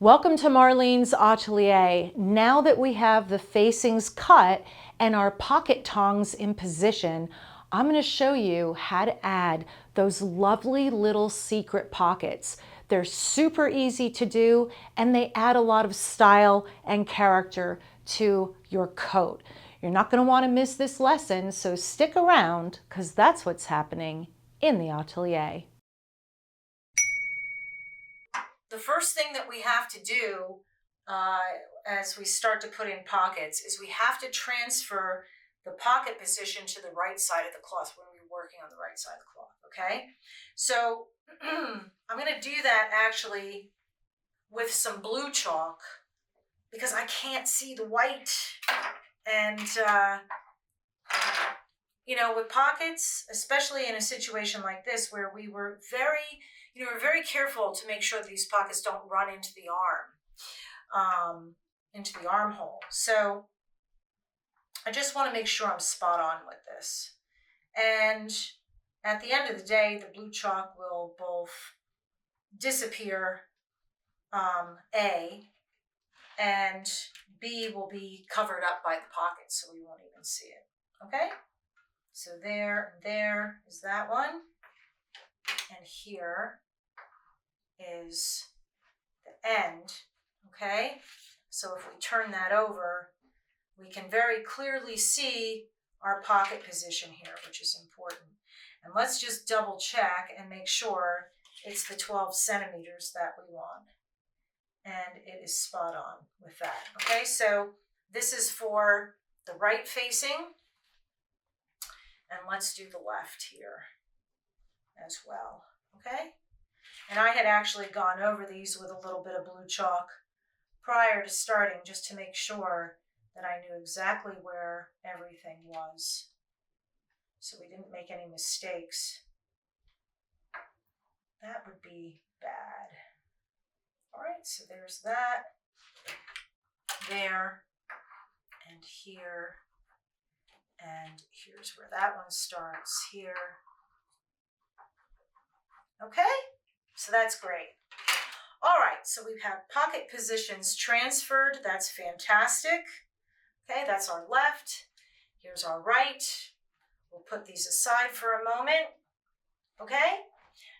Welcome to Marlene's Atelier. Now that we have the facings cut and our pocket tongs in position, I'm going to show you how to add those lovely little secret pockets. They're super easy to do and they add a lot of style and character to your coat. You're not going to want to miss this lesson, so stick around because that's what's happening in the atelier. The first thing that we have to do as we start to put in pockets is we have to transfer the pocket position to the right side of the cloth when we're working on the right side of the cloth, okay? So I'm going to do that actually with some blue chalk because I can't see the white. And, you know, with pockets, especially in a situation like this where we were we're very careful to make sure that these pockets don't run into the arm, into the armhole. So I just want to make sure I'm spot on with this. And at the end of the day, the blue chalk will both disappear, A, and B will be covered up by the pocket, so we won't even see it, okay? So there is that one. And here is the end, okay? So if we turn that over, we can very clearly see our pocket position here, which is important. And let's just double check and make sure it's the 12 centimeters that we want. And it is spot on with that, okay? So this is for the right facing. And let's do the left here as well, okay? And I had actually gone over these with a little bit of blue chalk prior to starting just to make sure that I knew exactly where everything was, so we didn't make any mistakes. That would be bad. All right, so there's that, there, and here, and here's where that one starts, here. Okay, so that's great. All right, so we have pocket positions transferred. That's fantastic. Okay, that's our left. Here's our right. We'll put these aside for a moment. Okay,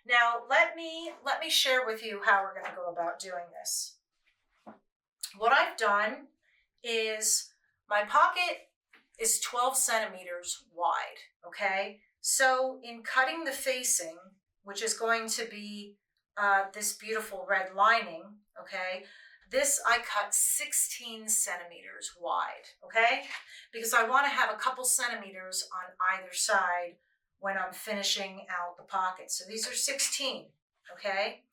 now let me share with you how we're going to go about doing this. What I've done is my pocket is 12 centimeters wide, okay? So in cutting the facing, which is going to be this beautiful red lining, okay? This I cut 16 centimeters wide, okay? Because I want to have a couple centimeters on either side when I'm finishing out the pocket. So these are 16, okay?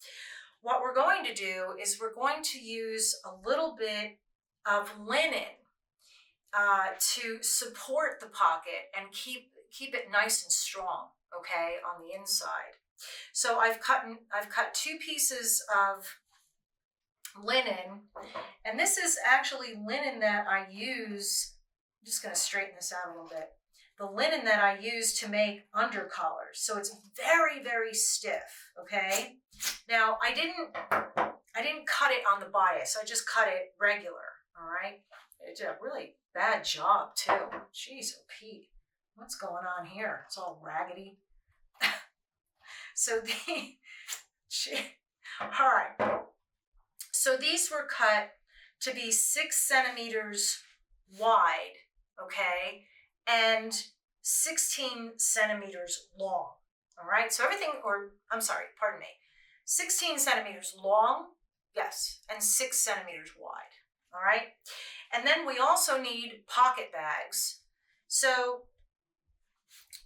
What we're going to do is we're going to use a little bit of linen to support the pocket and keep it nice and strong, okay, on the inside. So I've cut 2 pieces of linen, and this is actually linen that I use. I'm just going to straighten this out a little bit. The linen that I use to make undercollars, so it's very, very stiff. Okay. Now I didn't cut it on the bias. I just cut it regular. All right. It did a really bad job too. Jeez, oh Pete, what's going on here? It's all raggedy. So all right. So these were cut to be 6 centimeters wide, okay, and 16 centimeters long, all right? So 16 centimeters long, yes, and 6 centimeters wide, all right? And then we also need pocket bags. So,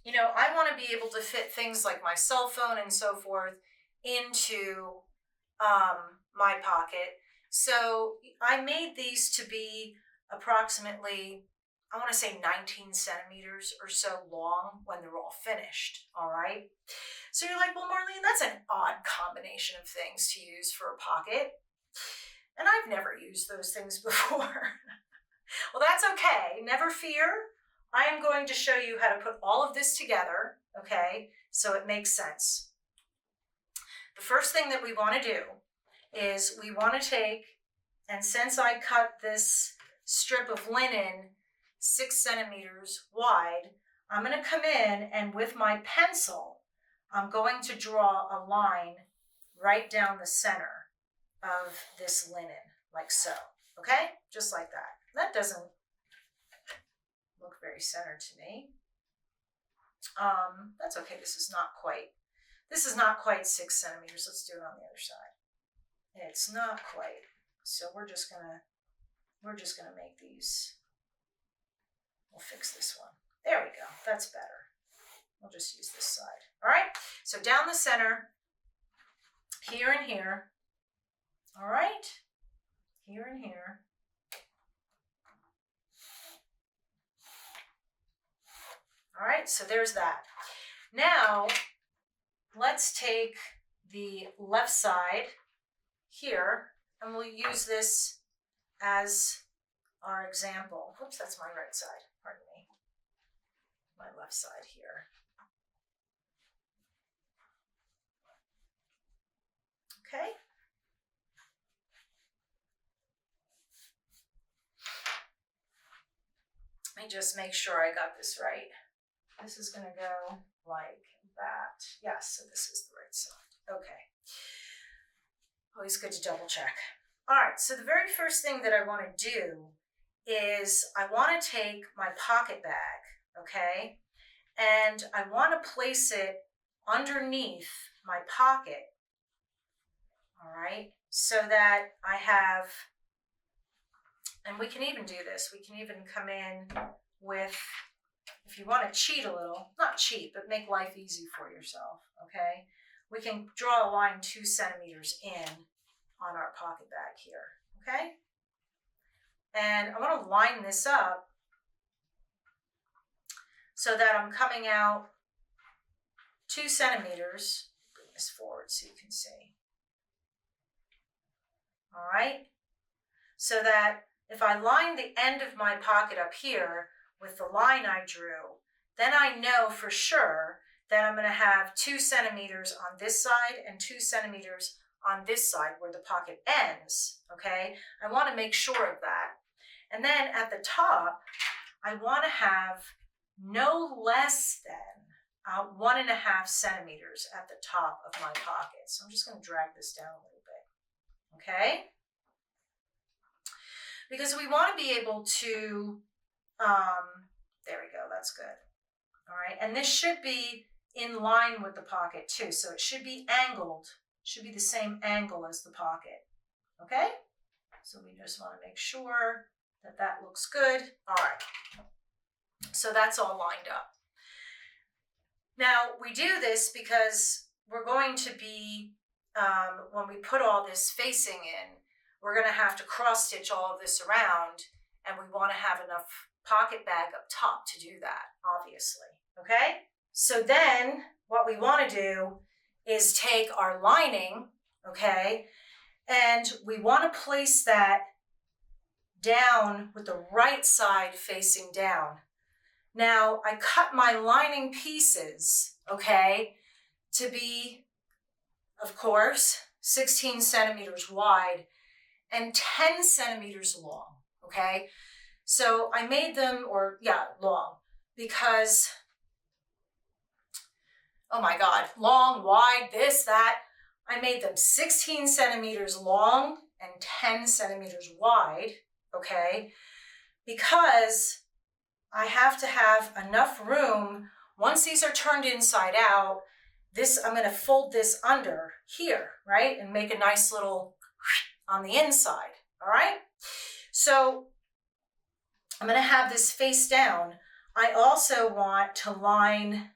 you know, I want to be able to fit things like my cell phone and so forth into my pocket. So I made these to be approximately, I want to say 19 centimeters or so long when they're all finished, all right? So you're like, well, Marlene, that's an odd combination of things to use for a pocket. And I've never used those things before. Well, that's okay. Never fear. I am going to show you how to put all of this together, okay, so it makes sense. The first thing that we want to do is we want to take, and since I cut this strip of linen 6 centimeters wide, I'm going to come in and with my pencil, I'm going to draw a line right down the center of this linen, like so, okay? Just like that. That doesn't look very centered to me. That's okay, this is not quite 6 centimeters. Let's do it on the other side. It's not quite, so we're just gonna make these, we'll fix this one. There we go, that's better. We'll just use this side. All right, so down the center, here and here. All right, here and here. All right, so there's that. Now, let's take the left side here, and we'll use this as our example. Whoops, that's my right side, pardon me. My left side here. Okay. Let me just make sure I got this right. This is going to go like that. Yes, so this is the right side. Okay. Always good to double check. All right, so the very first thing that I want to do is I want to take my pocket bag, okay, and I want to place it underneath my pocket, all right, so that I have, and we can even do this, we can even come in with, if you want to cheat a little, not cheat, but make life easy for yourself, okay, we can draw a line 2 centimeters in on our pocket bag here, okay? And I want to line this up so that I'm coming out 2 centimeters. Bring this forward so you can see. All right? So that if I line the end of my pocket up here with the line I drew, then I know for sure that I'm going to have 2 centimeters on this side and 2 centimeters on this side where the pocket ends, okay? I want to make sure of that. And then at the top, I want to have no less than 1.5 centimeters at the top of my pocket. So I'm just going to drag this down a little bit, okay? Because we want to be able to, there we go, that's good. All right, and this should be in line with the pocket too. So it should be angled, should be the same angle as the pocket, okay? So we just want to make sure that that looks good. All right, so that's all lined up. Now we do this because we're going to be, when we put all this facing in, we're going to have to cross stitch all of this around, and we want to have enough pocket bag up top to do that, obviously, okay? So then what we want to do is take our lining, okay, and we want to place that down with the right side facing down. Now, I cut my lining pieces, okay, to be, of course, 16 centimeters wide and 10 centimeters long, okay? So I made them, long, because, oh my God, long, wide, this, that. I made them 16 centimeters long and 10 centimeters wide, okay? Because I have to have enough room, once these are turned inside out, I'm gonna fold this under here, right? And make a nice little on the inside, all right? So I'm gonna have this face down. I also want to line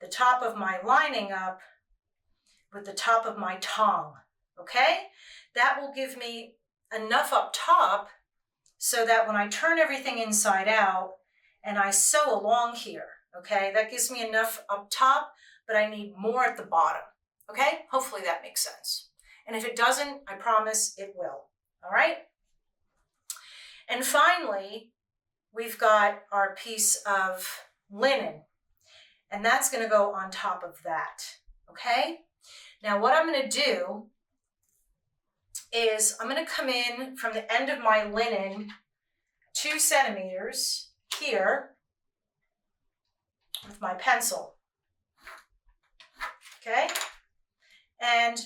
the top of my lining up with the top of my tongue, okay? That will give me enough up top so that when I turn everything inside out and I sew along here, okay, that gives me enough up top, but I need more at the bottom, okay? Hopefully that makes sense. And if it doesn't, I promise it will, all right? And finally, we've got our piece of linen, and that's gonna go on top of that, okay? Now what I'm gonna do is I'm going to come in from the end of my linen 2 centimeters here with my pencil. Okay? And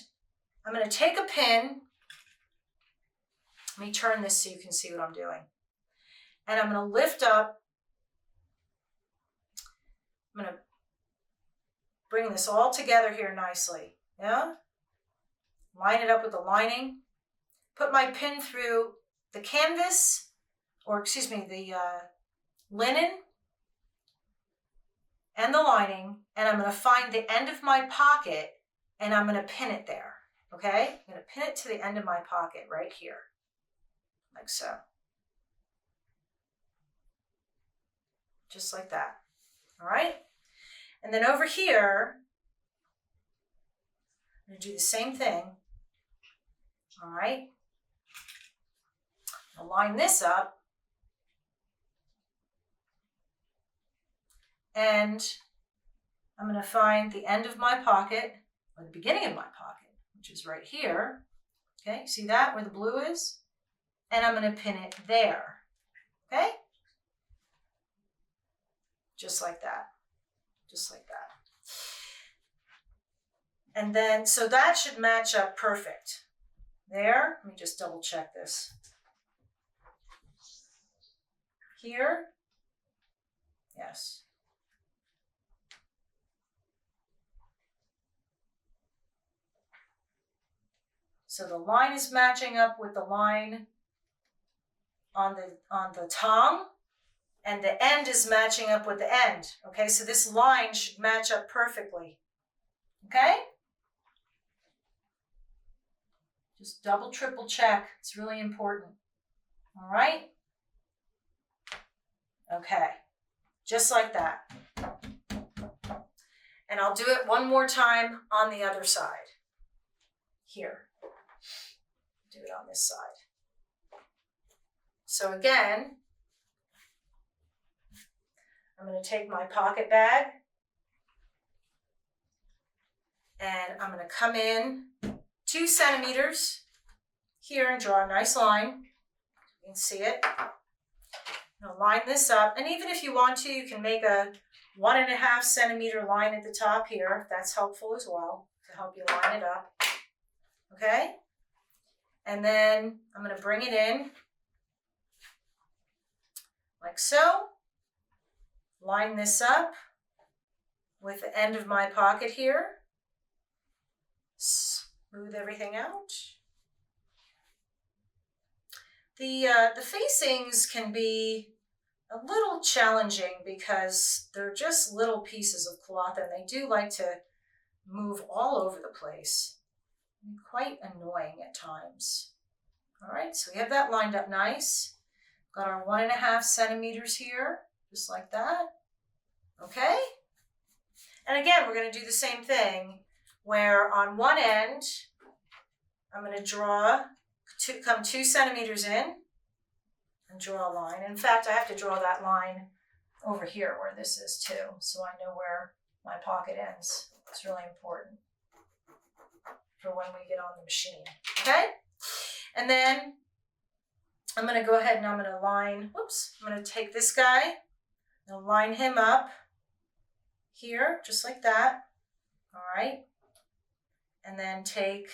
I'm going to take a pin. Let me turn this so you can see what I'm doing. And I'm going to lift up. I'm going to bring this all together here nicely. Yeah? Line it up with the lining. Put my pin through the canvas, or excuse me, the linen and the lining, and I'm going to find the end of my pocket and I'm going to pin it there. Okay? I'm going to pin it to the end of my pocket right here, like so. Just like that. All right? And then over here, I'm going to do the same thing. All right? I'll line this up. And I'm going to find the end of my pocket, or the beginning of my pocket, which is right here. Okay, see that, where the blue is? And I'm going to pin it there. Okay? Just like that. Just like that. And then, so that should match up perfect. There, let me just double check this. Here, yes. So the line is matching up with the line on the tongue, and the end is matching up with the end. Okay, so this line should match up perfectly. Okay? Just double, triple check. It's really important. All right? Okay, just like that. And I'll do it one more time on the other side. Here. Do it on this side. So again, I'm going to take my pocket bag and I'm going to come in 2 centimeters here and draw a nice line. You can see it. Now line this up, and even if you want to, you can make a 1.5 centimeter line at the top here, if that's helpful as well, to help you line it up. Okay? And then I'm going to bring it in like so. Line this up with the end of my pocket here. Smooth everything out. The facings can be a little challenging because they're just little pieces of cloth and they do like to move all over the place. Quite annoying at times. All right, so we have that lined up nice. Got our 1.5 centimeters here, just like that. Okay? And again, we're going to do the same thing where on one end, I'm going to come 2 centimeters in and draw a line. In fact, I have to draw that line over here where this is too, so I know where my pocket ends. It's really important for when we get on the machine. Okay? And then I'm going to go ahead and I'm going to line, I'm going to take this guy and line him up here, just like that. All right? And then take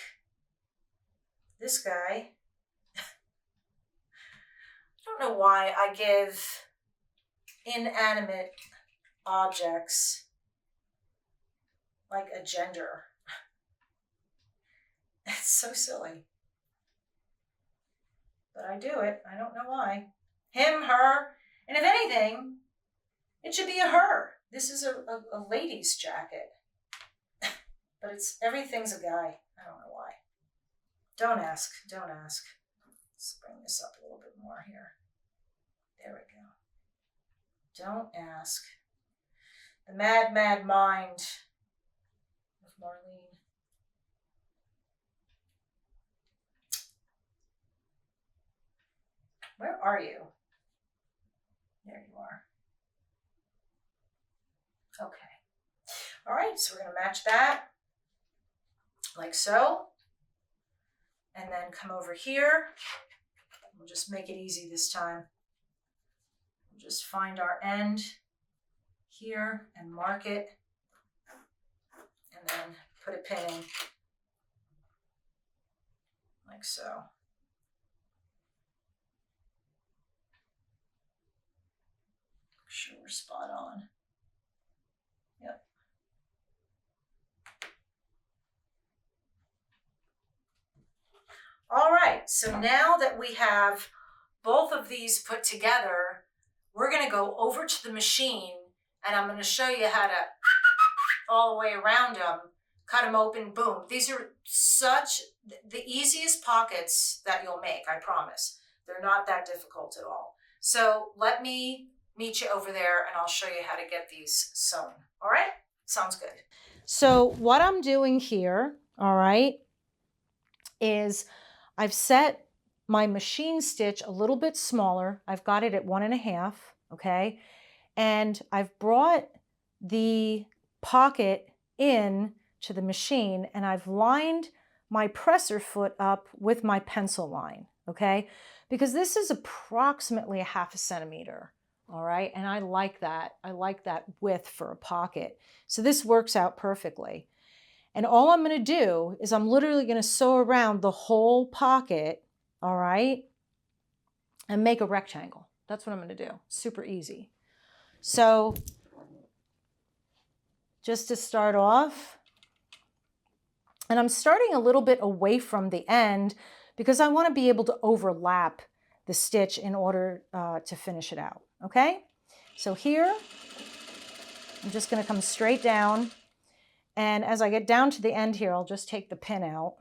this guy. I don't know why I give inanimate objects like a gender. It's so silly. But I do it. I don't know why. Him, her, and if anything, it should be a her. This is a lady's jacket. But everything's a guy. I don't know why. Don't ask. Don't ask. Let's bring this up a little bit more here. There we go. Don't ask. The mad, mad mind of Marlene. Where are you? There you are. Okay. All right, so we're going to match that like so. and then come over here. We'll just make it easy this time. We'll just find our end here and mark it, and then put a pin in, like so. Make sure we're spot on. Yep. All right, so now that we have both of these put together, we're going to go over to the machine, and I'm going to show you how to all the way around them, cut them open, boom. These are the easiest pockets that you'll make, I promise. They're not that difficult at all. So let me meet you over there, and I'll show you how to get these sewn. All right? Sounds good. So what I'm doing here, all right, is I've set my machine stitch a little bit smaller. I've got it at 1.5, okay? And I've brought the pocket in to the machine, and I've lined my presser foot up with my pencil line, okay? Because this is approximately 1/2 centimeter, all right? And I like that. I like that width for a pocket. So this works out perfectly. And all I'm going to do is I'm literally going to sew around the whole pocket, all right, and make a rectangle. That's what I'm going to do. Super easy. So just to start off, and I'm starting a little bit away from the end because I want to be able to overlap the stitch in order to finish it out, okay? So here, I'm just going to come straight down. And as I get down to the end here, I'll just take the pin out.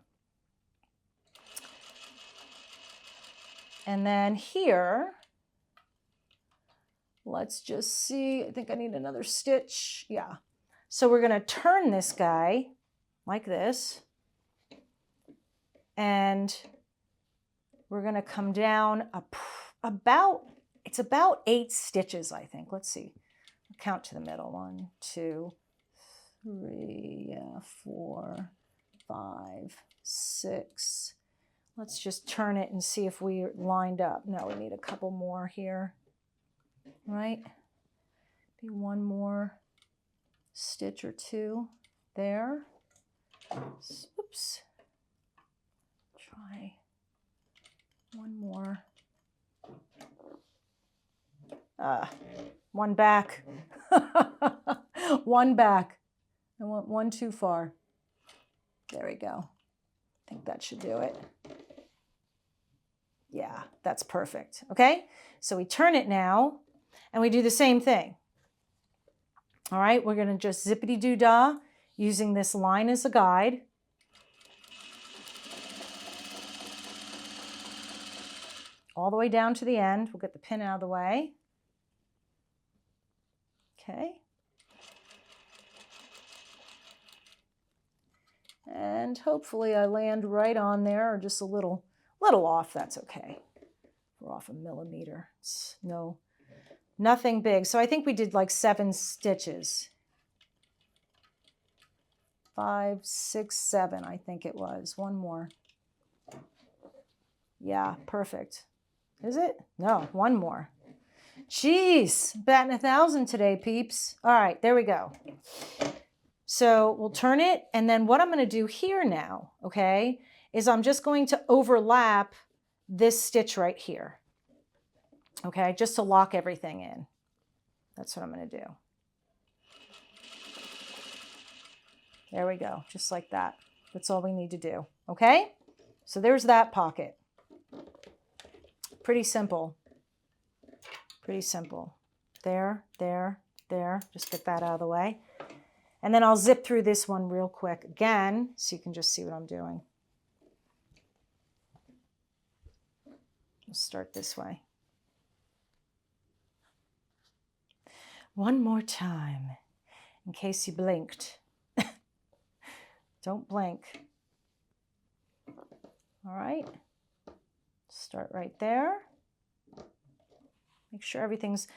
And then here, let's just see, I think I need another stitch. Yeah. So we're going to turn this guy like this. And we're going to come down it's about 8 stitches, I think. Let's see. I'll count to the middle. 1, 2, 3, 4, 5, 6. Let's just turn it and see if we lined up. No, we need a couple more here, right? Maybe one more stitch or 2 there. Oops. Try one more. One back. One back. I want one too far. There we go. I think that should do it. Yeah, that's perfect. Okay, so we turn it now, and we do the same thing. All right, we're going to just zippity-doo-dah using this line as a guide. All the way down to the end. We'll get the pin out of the way. Okay. And hopefully I land right on there, or just a little off. That's okay. We're off a millimeter. It's nothing big. So I think we did like 7 stitches. 5, 6, 7, I think it was. One more. Yeah, perfect. Is it? No, one more. Jeez, batting 1,000 today, peeps. All right, there we go. So we'll turn it, and then what I'm going to do here now, okay, is I'm just going to overlap this stitch right here, okay, just to lock everything in. That's what I'm going to do. There we go, just like that. That's all we need to do, okay? So there's that pocket. Pretty simple. Pretty simple. There, there, there. Just get that out of the way. And then I'll zip through this one real quick again, so you can just see what I'm doing. We'll start this way. One more time, in case you blinked. Don't blink. All right. Start right there. Make sure everything's,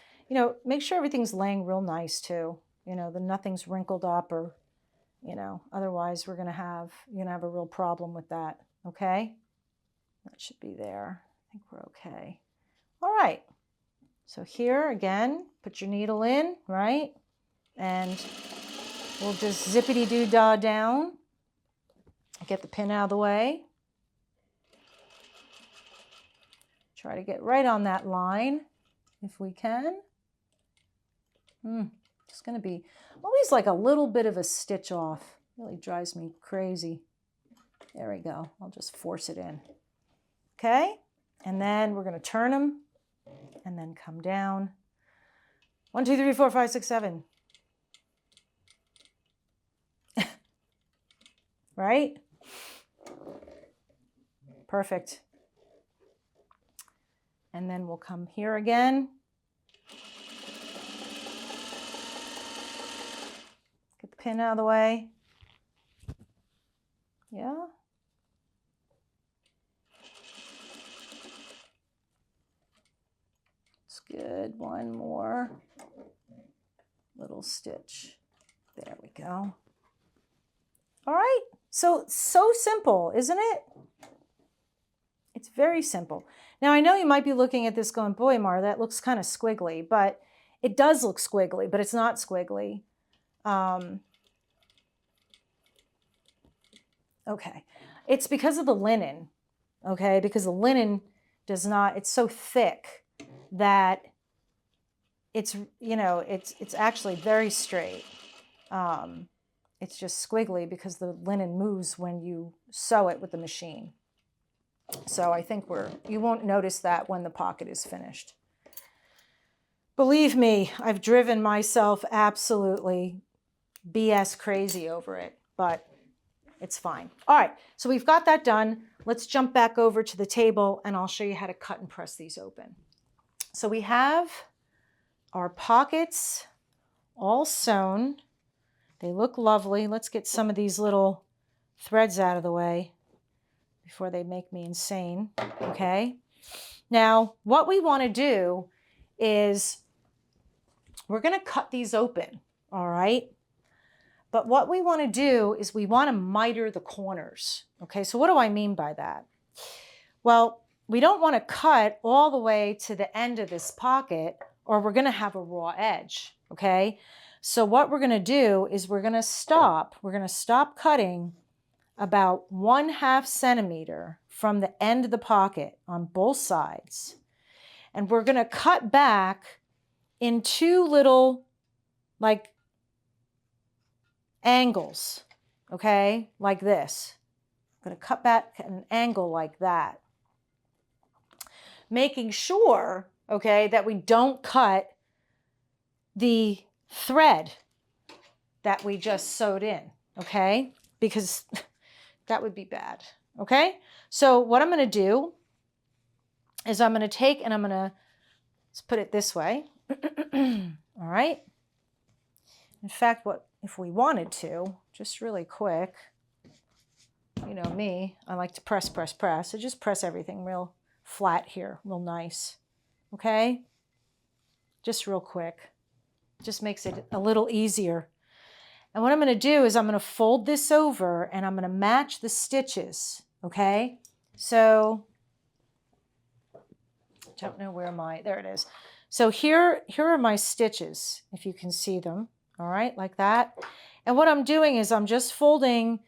make sure everything's laying real nice too. That nothing's wrinkled up, or, otherwise you're gonna have a real problem with that, okay? That should be there. I think we're okay. All right. So here again, put your needle in, right? And we'll just zippity-doo-dah down. Get the pin out of the way. Try to get right on that line if we can. It's going to be always like a little bit of a stitch off. Really drives me crazy. There we go. I'll just force it in. Okay? And then we're going to turn them and then come down. 1, 2, 3, 4, 5, 6, 7. Right? Perfect. And then we'll come here again. Get the pin out of the way. Yeah. It's good. One more little stitch. There we go. All right. So simple, isn't it? It's very simple. Now, I know you might be looking at this going, boy, Mar, that looks kind of squiggly, but it does look squiggly, but it's not squiggly. Okay. It's because of the linen, okay? Because the linen does not, it's so thick that it's, you know, it's actually very straight. It's just squiggly because the linen moves when you sew it with the machine. So I think you won't notice that when the pocket is finished. Believe me, I've driven myself absolutely BS crazy over it, but it's fine. All right, so we've got that done. Let's jump back over to the table and I'll show you how to cut and press these open. So we have our pockets all sewn. They look lovely. Let's get some of these little threads out of the way before they make me insane, okay? Now, what we want to do is we're going to cut these open, all right? But what we want to do is we want to miter the corners, okay? So what do I mean by that? Well, we don't want to cut all the way to the end of this pocket or we're going to have a raw edge, okay? So what we're going to do is we're going to stop cutting about 1/2 centimeter from the end of the pocket on both sides. And we're going to cut back in 2 little like angles, okay? Like this. I'm going to cut back at an angle like that. Making sure, okay, that we don't cut the thread that we just sewed in, okay? Because that would be bad, okay? So what I'm going to do is I'm going to take and I'm going to, let's put it this way, all right? In fact, what if we wanted to, just really quick, you know me, I like to press, so just press everything real flat here, real nice, okay? Just real quick. Just makes it a little easier. And what I'm going to do is I'm going to fold this over and I'm going to match the stitches, okay? So, don't know where there it is. So here are my stitches, if you can see them, all right, like that. And what I'm doing is I'm just folding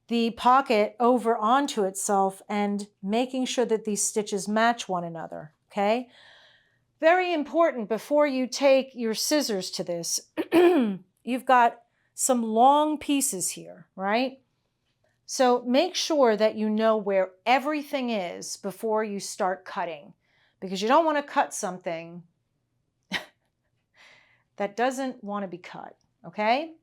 the pocket over onto itself and making sure that these stitches match one another, okay? Very important before you take your scissors to this, you've got some long pieces here, right? So make sure that you know where everything is before you start cutting, because you don't want to cut something that doesn't want to be cut, okay?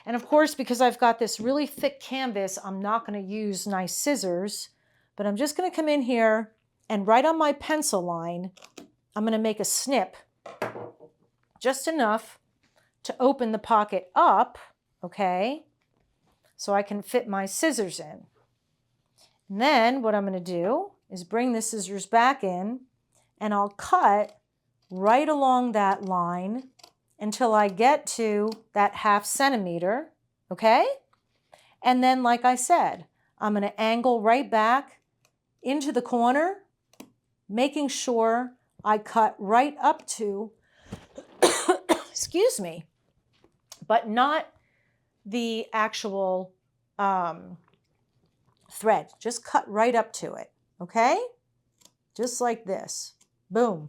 And of course, because I've got this really thick canvas, I'm not going to use nice scissors, but I'm just going to come in here and right on my pencil line, I'm going to make a snip, just enough to open the pocket up, okay, so I can fit my scissors in. And then what I'm going to do is bring the scissors back in and I'll cut right along that line until I get to that 1/2 centimeter, okay? And then, like I said, I'm going to angle right back into the corner, making sure I cut right up to, excuse me, but not the actual thread. Just cut right up to it, okay? Just like this. Boom.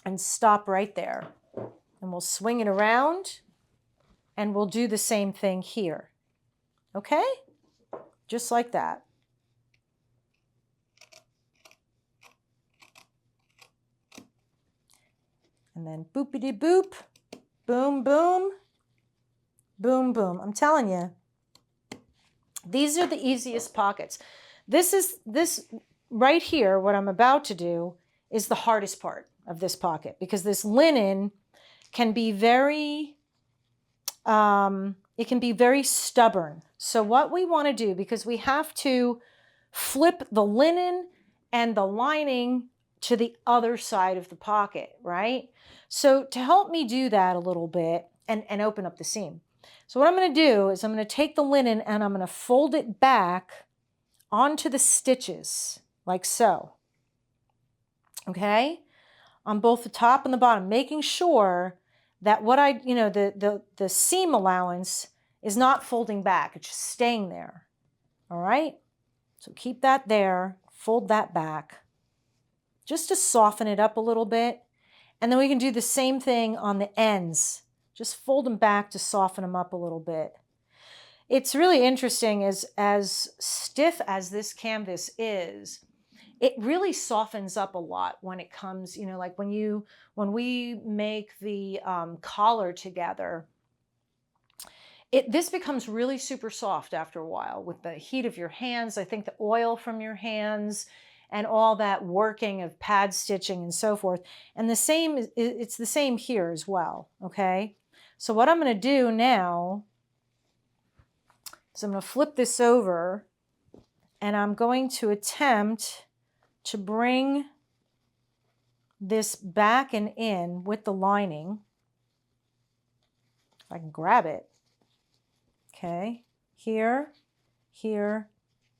And stop right there. And we'll swing it around and we'll do the same thing here. Okay? Just like that. And then boopity boop, boom, boom, boom, boom. I'm telling you, these are the easiest pockets. This right here, what I'm about to do, is the hardest part of this pocket, because this linen can be very, it can be very stubborn. So what we want to do, because we have to flip the linen and the lining to the other side of the pocket, right? So to help me do that a little bit and open up the seam. So what I'm going to do is I'm going to take the linen and I'm going to fold it back onto the stitches like so. Okay? On both the top and the bottom, making sure that what the seam allowance is not folding back. It's just staying there. All right? So keep that there, fold that back, just to soften it up a little bit. And then we can do the same thing on the ends. Just fold them back to soften them up a little bit. It's really interesting, as stiff as this canvas is, it really softens up a lot when it comes, like when we make the collar together, this becomes really super soft after a while with the heat of your hands. I think the oil from your hands and all that working of pad stitching and so forth. And it's the same here as well, okay? So what I'm going to do now is I'm going to flip this over and I'm going to attempt to bring this back and in with the lining. If I can grab it. Okay, here, here,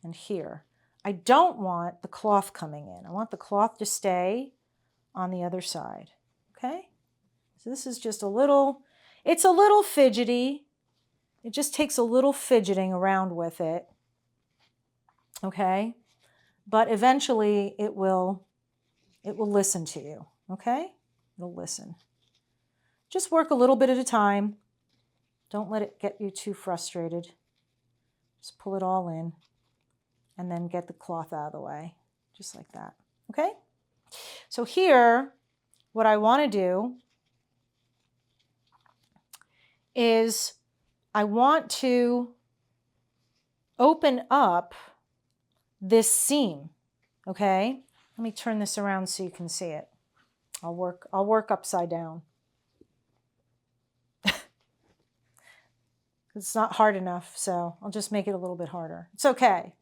and here. I don't want the cloth coming in. I want the cloth to stay on the other side. Okay, so this is just it's a little fidgety. It just takes a little fidgeting around with it. Okay, but eventually it will listen to you. Okay, it'll listen. Just work a little bit at a time. Don't let it get you too frustrated. Just pull it all in and then get the cloth out of the way, just like that, okay? So here, what I want to do is I want to open up this seam, okay? Let me turn this around so you can see it. I'll work upside down. It's not hard enough, so I'll just make it a little bit harder. It's okay.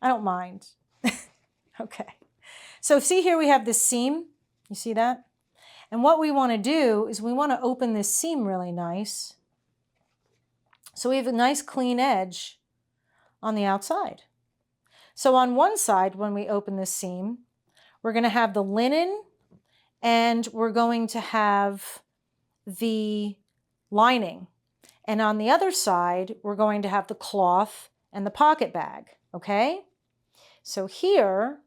I don't mind. Okay. So see here we have this seam. You see that? And what we want to do is we want to open this seam really nice. So we have a nice clean edge on the outside. So on one side, when we open this seam, we're going to have the linen and we're going to have the lining. And on the other side, we're going to have the cloth and the pocket bag, okay? So here,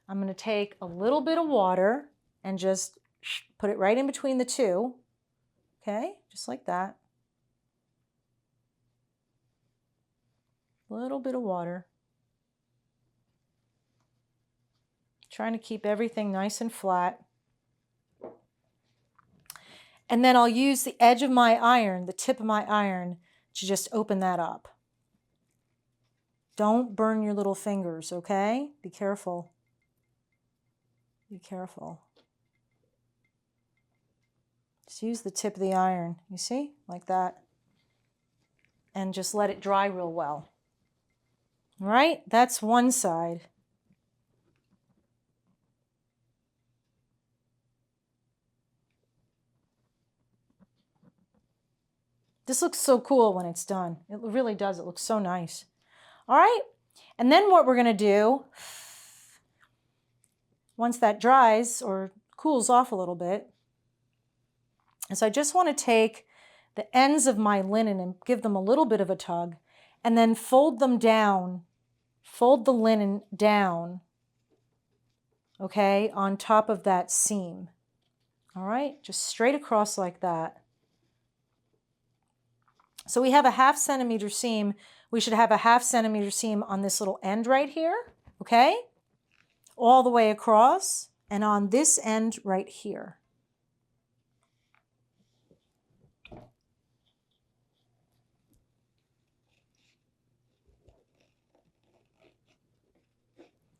I'm going to take a little bit of water and just put it right in between the two, okay? Just like that. A little bit of water. Trying to keep everything nice and flat. And then I'll use the edge of my iron, the tip of my iron, to just open that up. Don't burn your little fingers, okay? Be careful. Be careful. Just use the tip of the iron, you see? Like that. And just let it dry real well. All right? That's one side. This looks so cool when it's done. It really does. It looks so nice. All right. And then what we're going to do, once that dries or cools off a little bit, is I just want to take the ends of my linen and give them a little bit of a tug, and then fold them down, fold the linen down, okay, on top of that seam. All right, just straight across like that. So we have a 1/2 centimeter seam. We should have a 1/2 centimeter seam on this little end right here, okay? All the way across, and on this end right here.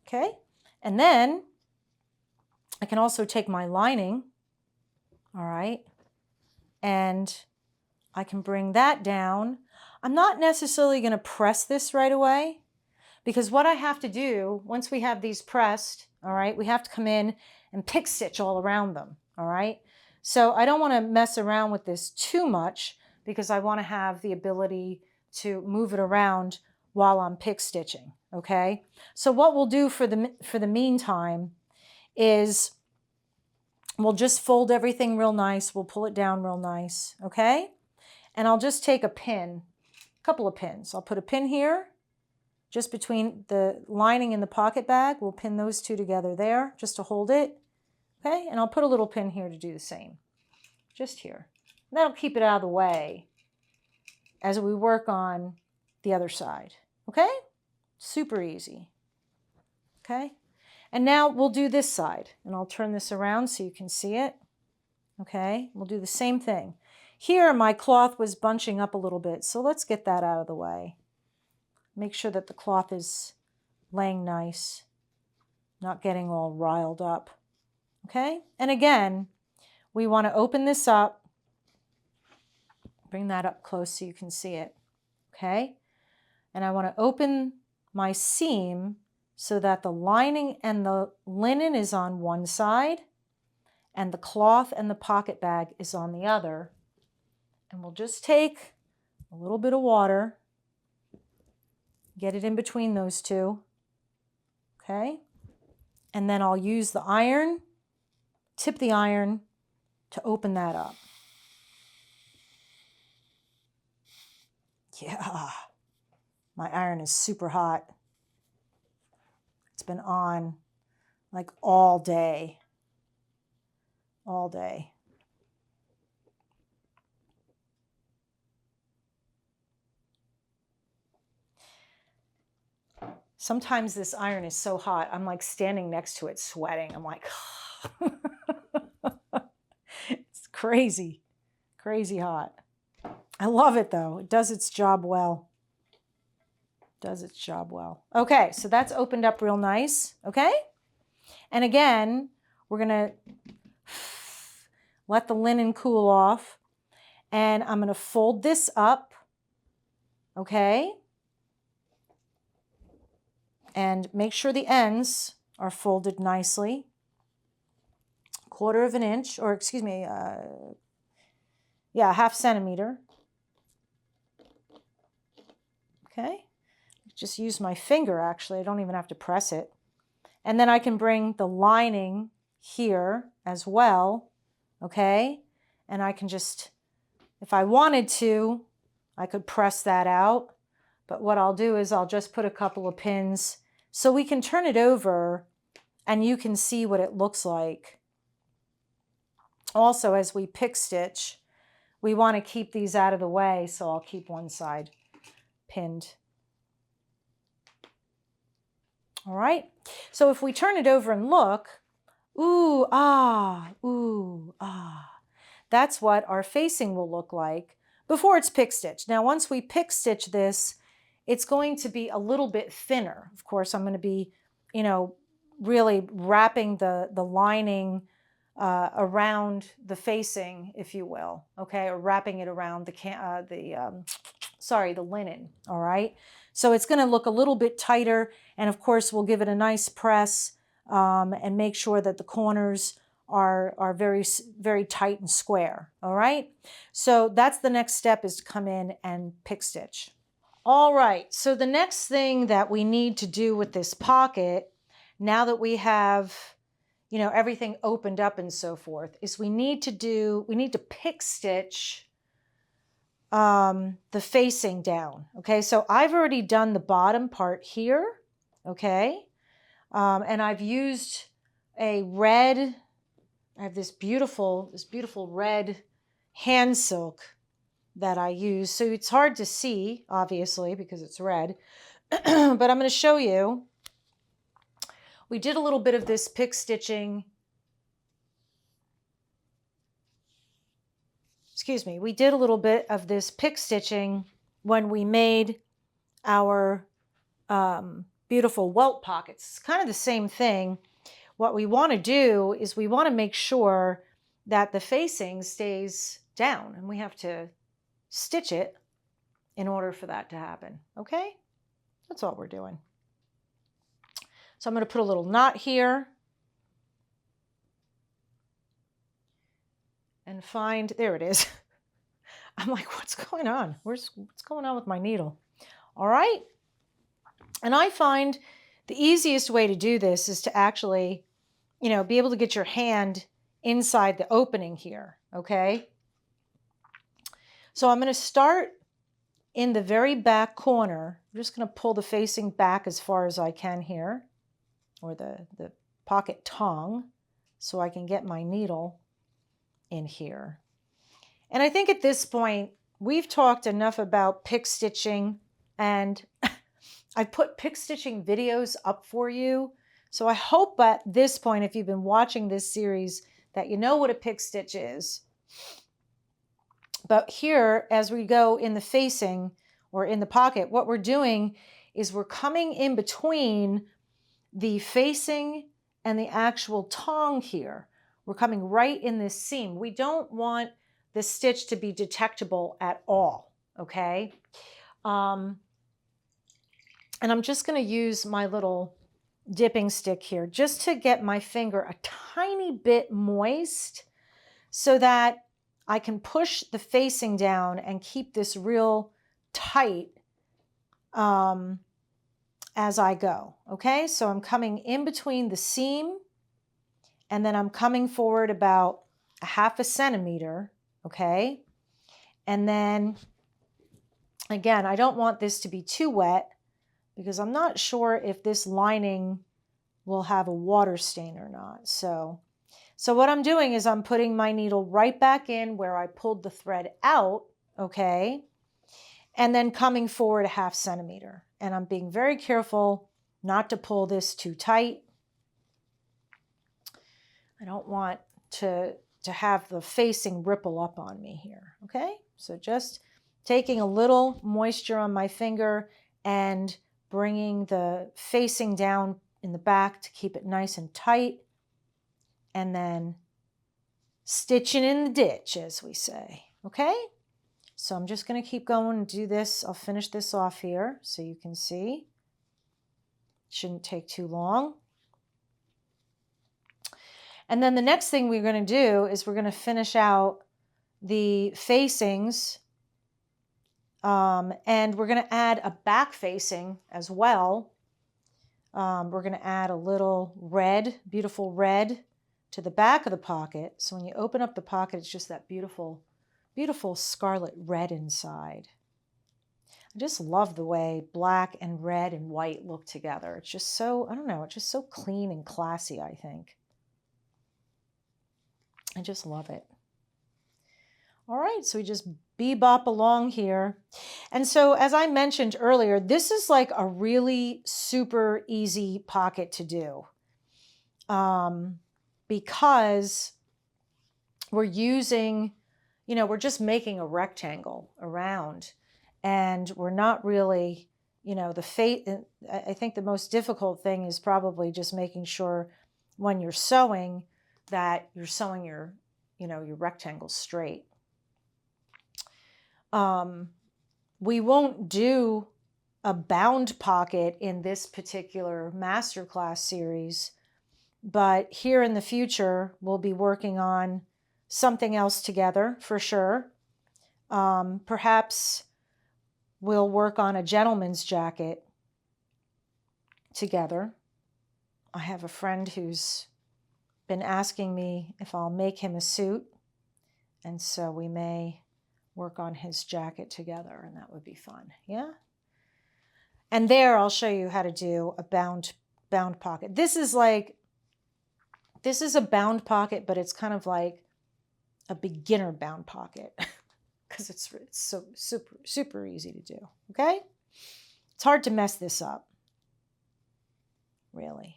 Okay, and then I can also take my lining, all right, and I can bring that down. I'm not necessarily going to press this right away, because what I have to do once we have these pressed, all right, we have to come in and pick stitch all around them, all right? So I don't want to mess around with this too much, because I want to have the ability to move it around while I'm pick stitching, okay? So what we'll do for the meantime is we'll just fold everything real nice. We'll pull it down real nice, okay? And I'll just take a pin, a couple of pins. I'll put a pin here, just between the lining and the pocket bag. We'll pin those two together there, just to hold it, okay? And I'll put a little pin here to do the same, just here. And that'll keep it out of the way as we work on the other side, okay? Super easy, okay? And now we'll do this side, and I'll turn this around so you can see it, okay? We'll do the same thing. Here, my cloth was bunching up a little bit, so let's get that out of the way. Make sure that the cloth is laying nice, not getting all riled up, okay? And again, we want to open this up, bring that up close so you can see it, okay? And I want to open my seam so that the lining and the linen is on one side and the cloth and the pocket bag is on the other. And we'll just take a little bit of water, get it in between those two, okay? And then I'll use the iron, tip the iron to open that up. Yeah, my iron is super hot. It's been on like all day, all day. Sometimes this iron is so hot, I'm like standing next to it sweating. I'm like, it's crazy, crazy hot. I love it though. It does its job well. Does its job well. Okay, so that's opened up real nice, okay? And again, we're gonna let the linen cool off, and I'm gonna fold this up, okay? And make sure the ends are folded nicely. 1/4 inch, or excuse me, yeah, 1/2 centimeter. Okay, just use my finger actually. I don't even have to press it. And then I can bring the lining here as well, okay? And I can just, if I wanted to, I could press that out. But what I'll do is I'll just put a couple of pins so we can turn it over and you can see what it looks like. Also, as we pick stitch, we want to keep these out of the way, so I'll keep one side pinned. All right, so if we turn it over and look, ooh, ah, that's what our facing will look like before it's pick stitched. Now, once we pick stitch this, it's going to be a little bit thinner. Of course, I'm going to be, you know, really wrapping the lining around the facing, if you will, okay, or wrapping it around the linen, all right? So it's going to look a little bit tighter, and of course, we'll give it a nice press and make sure that the corners are very, very tight and square. All right. So that's the next step, is to come in and pick stitch. All right. So the next thing that we need to do with this pocket, now that we have, everything opened up and so forth, is we need to pick stitch the facing down. Okay. So I've already done the bottom part here. Okay. And I've used a red, I have this beautiful red hand silk that I use. So it's hard to see, obviously, because it's red, but I'm going to show you. We did a little bit of this pick stitching. Excuse me. We did a little bit of this pick stitching when we made our beautiful welt pockets. It's kind of the same thing. What we want to do is we want to make sure that the facing stays down, and we have to stitch it in order for that to happen. Okay? That's all we're doing. So I'm going to put a little knot here and find, there it is. I'm like, what's going on? What's going on with my needle? All right. And I find the easiest way to do this is to actually, be able to get your hand inside the opening here. Okay. So I'm going to start in the very back corner. I'm just going to pull the facing back as far as I can here, or the pocket tongue, so I can get my needle in here. And I think at this point, we've talked enough about pick stitching, and I put pick stitching videos up for you. So I hope at this point, if you've been watching this series, that you know what a pick stitch is. But here, as we go in the facing or in the pocket, what we're doing is we're coming in between the facing and the actual tongue here. We're coming right in this seam. We don't want the stitch to be detectable at all, okay? And I'm just going to use my little dipping stick here just to get my finger a tiny bit moist so that I can push the facing down and keep this real tight as I go. Okay, so I'm coming in between the seam, and then I'm coming forward about a 1/2 centimeter. Okay, and then again, I don't want this to be too wet because I'm not sure if this lining will have a water stain or not. So what I'm doing is I'm putting my needle right back in where I pulled the thread out, okay, and then coming forward a 1/2 centimeter. And I'm being very careful not to pull this too tight. I don't want to have the facing ripple up on me here, okay? So just taking a little moisture on my finger and bringing the facing down in the back to keep it nice and tight, and then stitching in the ditch, as we say, okay? So I'm just going to keep going and do this. I'll finish this off here so you can see. Shouldn't take too long. And then the next thing we're going to do is we're going to finish out the facings, and we're going to add a back facing as well. We're going to add a little red, beautiful red, to the back of the pocket. So when you open up the pocket, it's just that beautiful, beautiful scarlet red inside. I just love the way black and red and white look together. It's just so, I don't know, it's just so clean and classy, I think. I just love it. All right, so we just bebop along here. And so as I mentioned earlier, this is like a really super easy pocket to do. Because we're using, we're just making a rectangle around, and we're not really, I think the most difficult thing is probably just making sure when you're sewing that you're sewing your rectangle straight. We won't do a bound pocket in this particular masterclass series but here in the future, we'll be working on something else together for sure. Perhaps we'll work on a gentleman's jacket together. I have a friend who's been asking me if I'll make him a suit, and so we may work on his jacket together, and that would be fun. Yeah. And there I'll show you how to do a bound pocket. This is a bound pocket, but it's kind of like a beginner bound pocket because it's so super easy to do. Okay. It's hard to mess this up, really.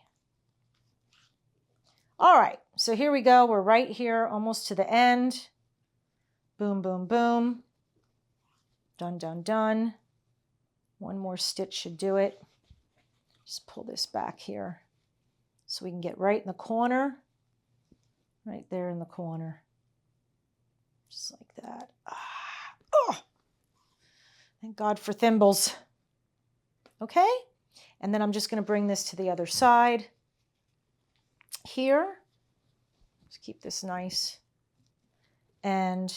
All right, so here we go. We're right here, almost to the end. Boom, boom, boom. Done, done, done. One more stitch should do it. Just pull this back here so we can get right in the corner. Right there in the corner. Just like that. Oh! Thank God for thimbles. Okay? And then I'm just going to bring this to the other side. Here, let's keep this nice, and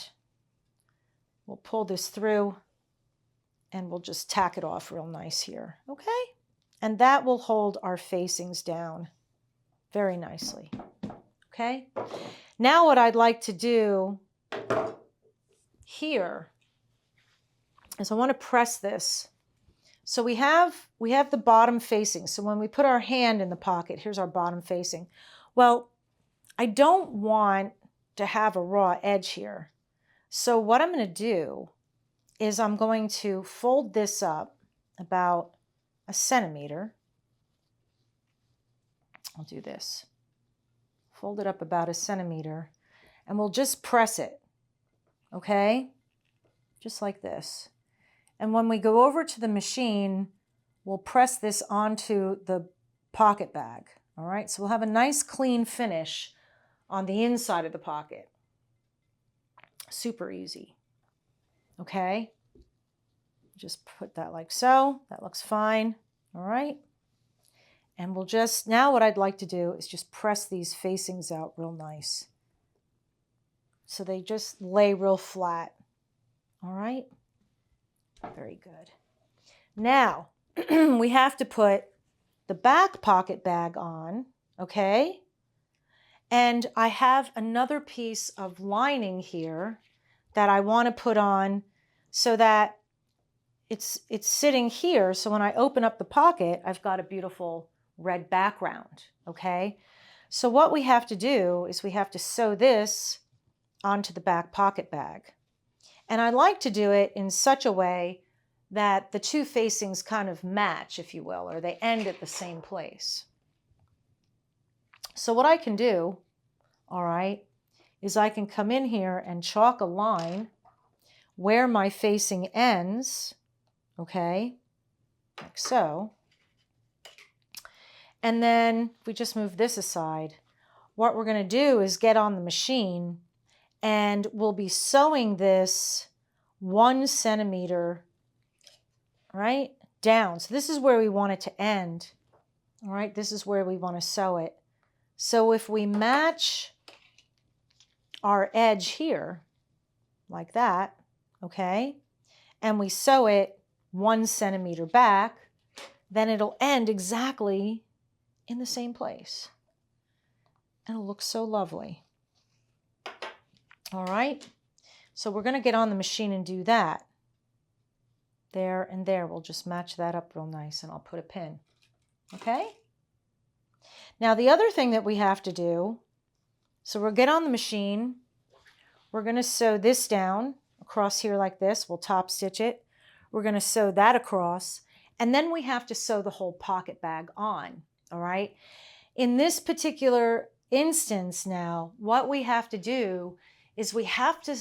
we'll pull this through and we'll just tack it off real nice here, okay? And that will hold our facings down very nicely, okay? Now what I'd like to do here is I want to press this. So we have the bottom facing. So when we put our hand in the pocket, here's our bottom facing. Well, I don't want to have a raw edge here. So what I'm going to do is I'm going to fold this up about 1 centimeter. I'll do this. Fold it up about 1 centimeter, and we'll just press it, okay? Just like this. And when we go over to the machine, we'll press this onto the pocket bag. All right, so we'll have a nice clean finish on the inside of the pocket. Super easy. Okay, just put that like so. That looks fine. All right. And we'll just, now what I'd like to do is just press these facings out real nice. So they just lay real flat. All right. Very good. Now, we have to put the back pocket bag on, okay? And I have another piece of lining here that I want to put on so that it's sitting here. So when I open up the pocket, I've got a beautiful red background, okay? So what we have to do is we have to sew this onto the back pocket bag. And I like to do it in such a way that the two facings kind of match, if you will, or they end at the same place. So what I can do, all right, is I can come in here and chalk a line where my facing ends, okay, like so. And then if we just move this aside, what we're going to do is get on the machine and we'll be sewing this 1 centimeter, right, down. So this is where we want it to end. All right, this is where we want to sew it. So if we match our edge here, like that, okay, and we sew it 1 centimeter back, then it'll end exactly in the same place. And it'll look so lovely. All right, so we're going to get on the machine and do that. There and there, we'll just match that up real nice, and I'll put a pin, okay? Now the other thing that we have to do, so we'll get on the machine, we're going to sew this down across here like this, we'll top stitch it, we're going to sew that across, and then we have to sew the whole pocket bag on, all right? In this particular instance now, what we have to do is we have to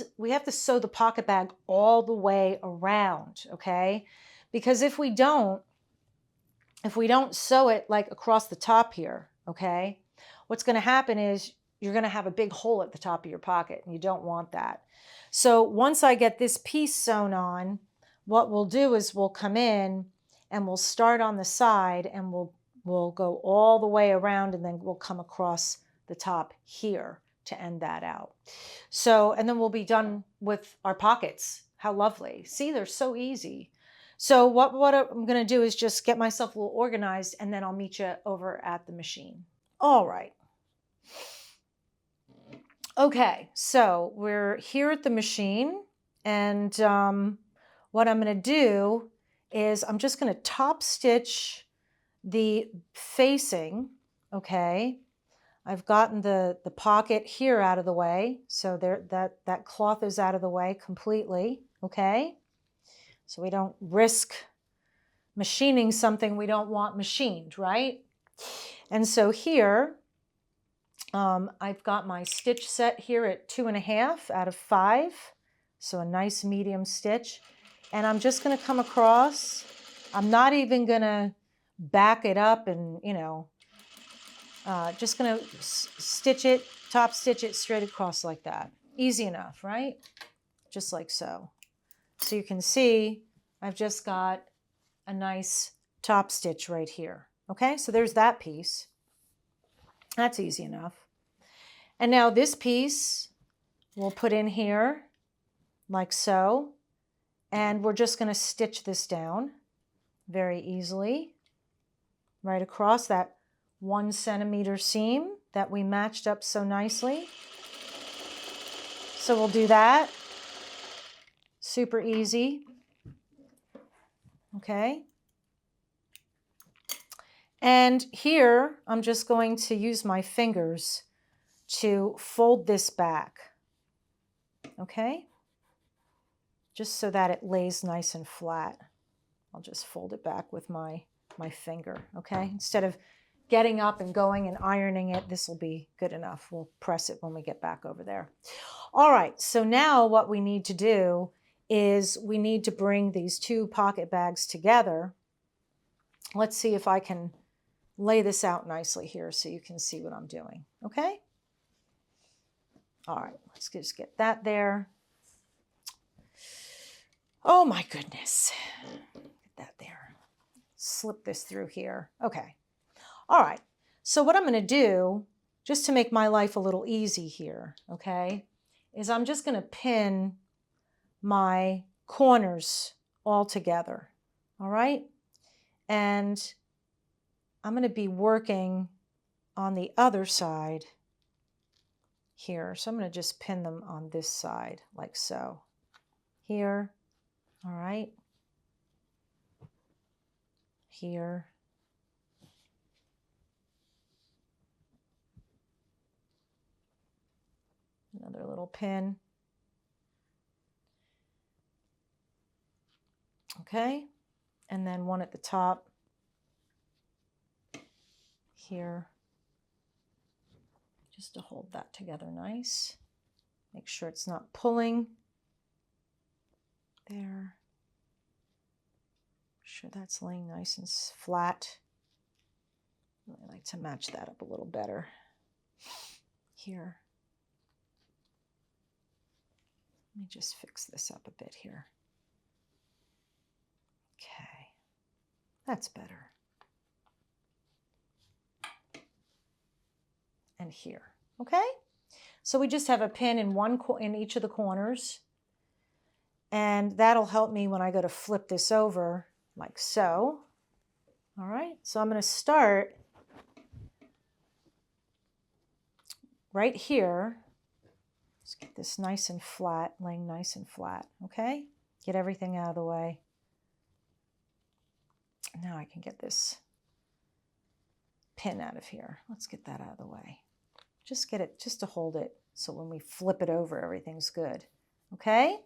sew the pocket bag all the way around, okay? Because if we don't sew it like across the top here, okay, what's going to happen is you're going to have a big hole at the top of your pocket, and you don't want that. So once I get this piece sewn on, what we'll do is we'll come in and we'll start on the side and we'll we'll go all the way around and then we'll come across the top here to end that out. So, and then we'll be done with our pockets. How lovely. See, they're so easy. So what I'm going to do is just get myself a little organized, and then I'll meet you over at the machine. All right. Okay, so we're here at the machine, and what I'm going to do is I'm just going to top stitch the facing, okay? I've gotten the pocket here out of the way, so there that cloth is out of the way completely, okay? So we don't risk machining something we don't want machined, right? And so here, I've got my stitch set here at 2.5 out of 5, so a nice medium stitch. And I'm just going to come across. I'm not even going to back it up and, just going to stitch it, top stitch it straight across like that. Easy enough, right? Just like so. So you can see I've just got a nice top stitch right here. Okay, so there's that piece. That's easy enough. And now this piece we'll put in here like so. And we're just going to stitch this down very easily right across that 1 centimeter seam that we matched up so nicely. So we'll do that. Super easy. Okay. And here I'm just going to use my fingers to fold this back. Okay. Just so that it lays nice and flat. I'll just fold it back with my finger. Okay. Instead of getting up and going and ironing it, this will be good enough. We'll press it when we get back over there. All right, so now what we need to do is we need to bring these 2 pocket bags together. Let's see if I can lay this out nicely here so you can see what I'm doing, okay? All right, let's just get that there. Oh my goodness, get that there. Slip this through here, okay. All right, so what I'm going to do, just to make my life a little easy here, okay, is I'm just going to pin my corners all together, all right? And I'm going to be working on the other side here. So I'm going to just pin them on this side like so. Here, all right? Here. Another little pin. Okay, and then one at the top here, just to hold that together nice. Make sure it's not pulling. There. Make sure that's laying nice and flat. I like to match that up a little better. Here. Let me just fix this up a bit here. Okay, that's better. And here, okay? So we just have a pin in each of the corners, and that'll help me when I go to flip this over like so. All right, so I'm going to start right here. Let's get this nice and flat, laying nice and flat, okay? Get everything out of the way. Now I can get this pin out of here. Let's get that out of the way. Just get it, just to hold it, so when we flip it over, everything's good, okay?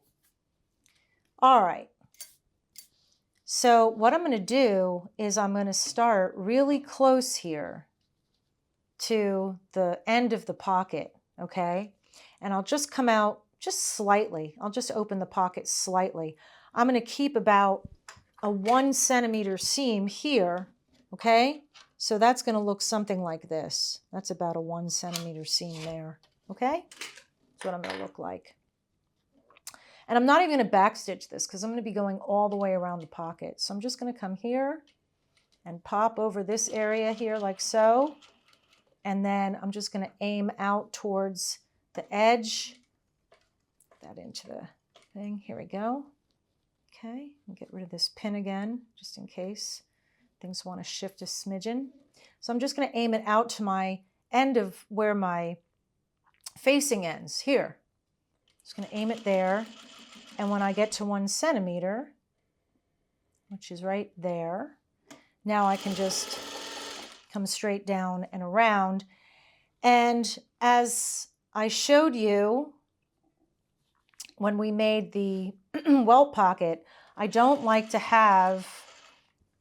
All right. So what I'm going to do is I'm going to start really close here to the end of the pocket, okay? And I'll just come out just slightly. I'll just open the pocket slightly. I'm going to keep about a 1 centimeter seam here, okay? So that's going to look something like this. That's about a 1 centimeter seam there, okay? That's what I'm going to look like. And I'm not even going to backstitch this because I'm going to be going all the way around the pocket. So I'm just going to come here and pop over this area here like so. And then I'm just going to aim out towards the edge. Put that into the thing. Here we go. Okay, and get rid of this pin again, just in case things want to shift a smidgen. So I'm just going to aim it out to my end of where my facing ends, here. Just going to aim it there. And when I get to 1 centimeter, which is right there, now I can just come straight down and around. And as I showed you when we made the welt pocket, I don't like to have,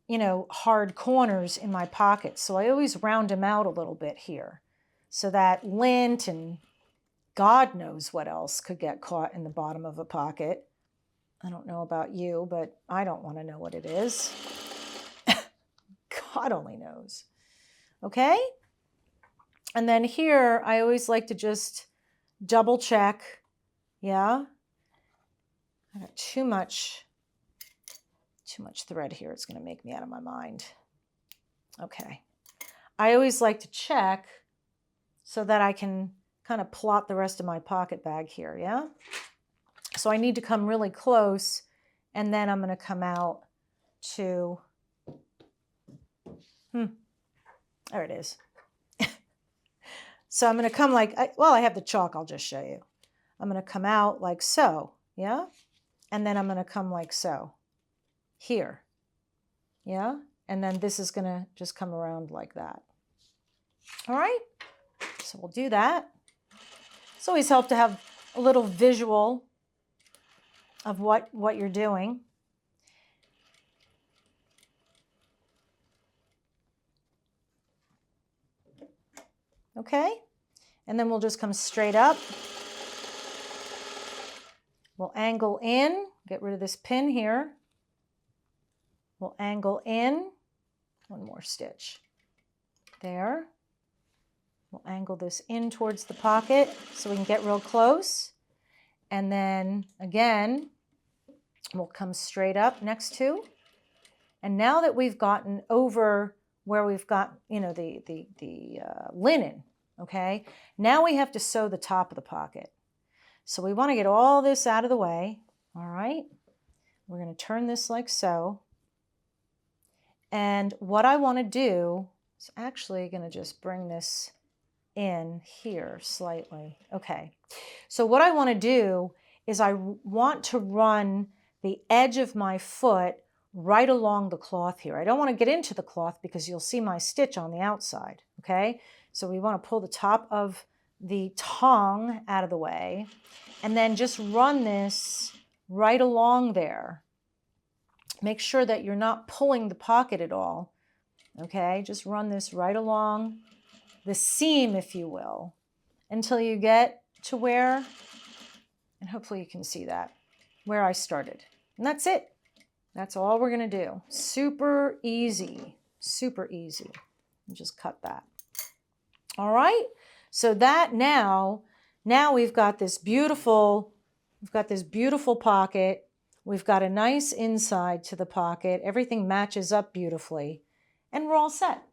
you know, hard corners in my pocket. So I always round them out a little bit here so that lint and God knows what else could get caught in the bottom of a pocket. I don't know about you, but I don't want to know what it is. God only knows. Okay? And then here, I always like to just double check. Yeah? I got too much thread here. It's going to make me out of my mind. Okay. I always like to check so that I can kind of plot the rest of my pocket bag here, yeah? So I need to come really close, and then I'm going to come out to, there it is. So I'm going to come like, I have the chalk, I'll just show you. I'm going to come out like so, yeah? And then I'm going to come like so, here, yeah? And then this is going to just come around like that. All right? So we'll do that. It's always helpful to have a little visual of what you're doing. Okay? And then we'll just come straight up. We'll angle in, get rid of this pin here. We'll angle in, 1 more stitch. There. We'll angle this in towards the pocket so we can get real close. And then again, we'll come straight up next to. And now that we've gotten over where we've got, you know, the linen, okay, now we have to sew the top of the pocket. So we want to get all this out of the way, all right? We're going to turn this like so. And what I want to do is actually going to just bring this in here slightly. Okay, so what I want to do is I want to run the edge of my foot right along the cloth here. I don't want to get into the cloth because you'll see my stitch on the outside, okay? So we want to pull the top of the tongue out of the way and then just run this right along there. Make sure that you're not pulling the pocket at all, okay? Just run this right along the seam, if you will, until you get to where, and hopefully you can see that, where I started. And that's it. That's all we're going to do. Super easy, super easy. And just cut that. All right. So that now we've got this beautiful pocket. We've got a nice inside to the pocket. Everything matches up beautifully. And we're all set.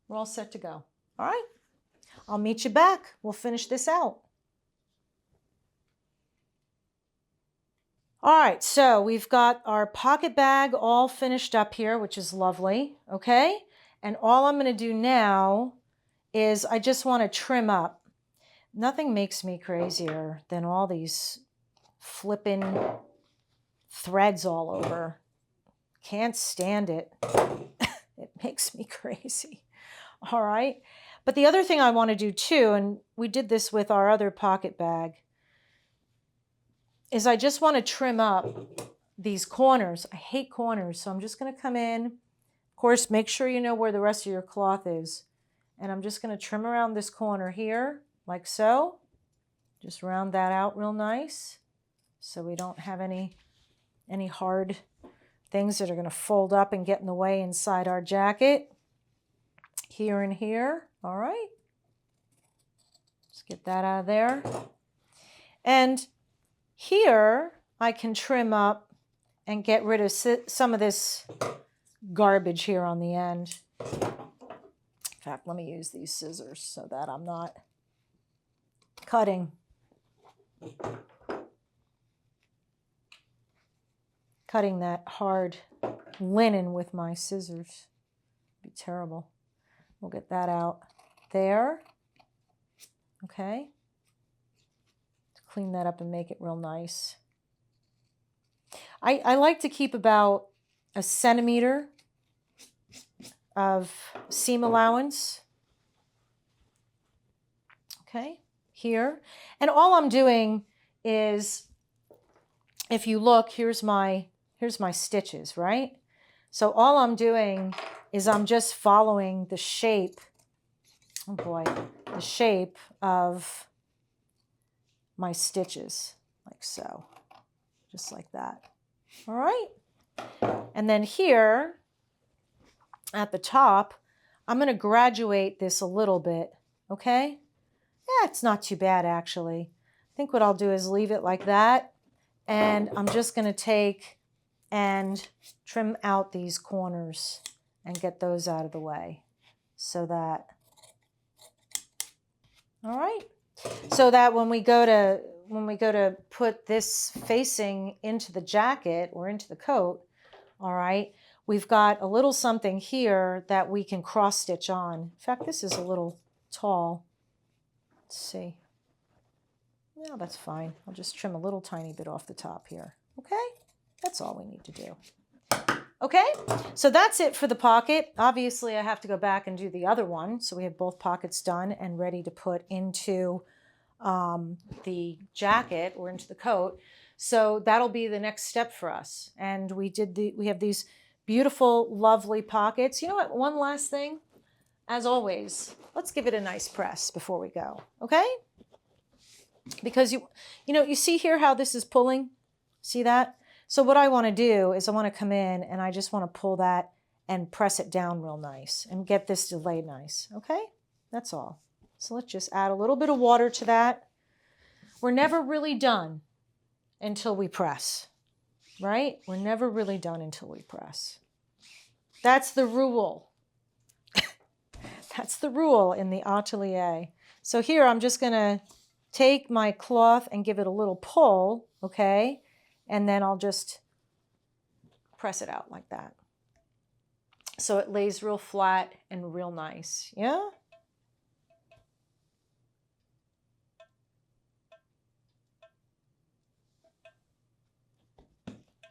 We're all set to go. All right. I'll meet you back. We'll finish this out. All right, so we've got our pocket bag all finished up here, which is lovely, okay? And all I'm going to do now is I just want to trim up. Nothing makes me crazier than all these flipping threads all over. Can't stand it. It makes me crazy. All right. But the other thing I want to do too, and we did this with our other pocket bag, is I just want to trim up these corners. I hate corners, so I'm just going to come in. Of course, make sure you know where the rest of your cloth is. And I'm just going to trim around this corner here, like so. Just round that out real nice so we don't have any hard things that are going to fold up and get in the way inside our jacket. Here and here. All right. Let's get that out of there. And here I can trim up and get rid of some of this garbage here on the end. In fact, let me use these scissors so that I'm not cutting that hard linen with my scissors. It'd be terrible. We'll get that out there. Okay. Clean that up and make it real nice. I like to keep about 1 centimeter of seam allowance. Okay, here. And all I'm doing is, if you look, here's my stitches, right? So all I'm doing is I'm just following the shape, oh boy, the shape of my stitches, like so, just like that. All right. And then here at the top, I'm going to graduate this a little bit, okay? Yeah, it's not too bad, actually. I think what I'll do is leave it like that, and I'm just going to take and trim out these corners and get those out of the way so that, all right, so that when we go to put this facing into the jacket or into the coat, all right, we've got a little something here that we can cross stitch on. In fact, this is a little tall. Let's see. Yeah, that's fine. I'll just trim a little tiny bit off the top here. Okay, that's all we need to do. Okay, so that's it for the pocket. Obviously, I have to go back and do the other one. So we have both pockets done and ready to put into the jacket or into the coat. So that'll be the next step for us. And we have these beautiful, lovely pockets. You know what? One last thing. As always, let's give it a nice press before we go. Okay? Because you see here how this is pulling? See that? So what I want to do is I want to come in and I just want to pull that and press it down real nice and get this to lay nice. Okay? That's all. So let's just add a little bit of water to that. We're never really done until we press, right? We're never really done until we press. That's the rule. That's the rule in the atelier. So here I'm just going to take my cloth and give it a little pull, okay? And then I'll just press it out like that. So it lays real flat and real nice, yeah?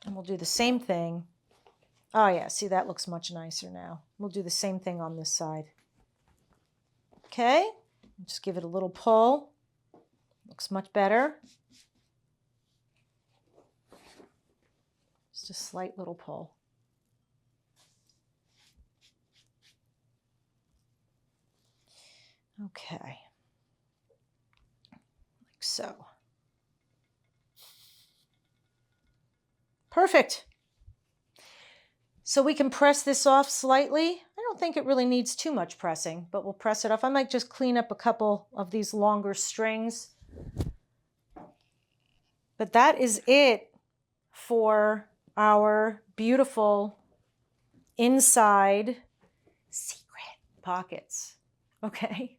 And we'll do the same thing. Oh yeah, see, that looks much nicer now. We'll do the same thing on this side. Okay, just give it a little pull. Looks much better. Just a slight little pull. Okay, like so. Perfect. So we can press this off slightly. I don't think it really needs too much pressing, but we'll press it off. I might just clean up a couple of these longer strings. But that is it for our beautiful inside secret pockets. Okay.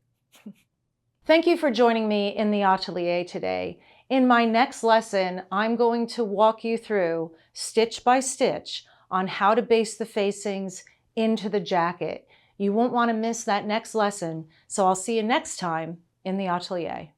Thank you for joining me in the atelier today. In my next lesson, I'm going to walk you through stitch by stitch on how to baste the facings into the jacket. You won't want to miss that next lesson, so I'll see you next time in the atelier.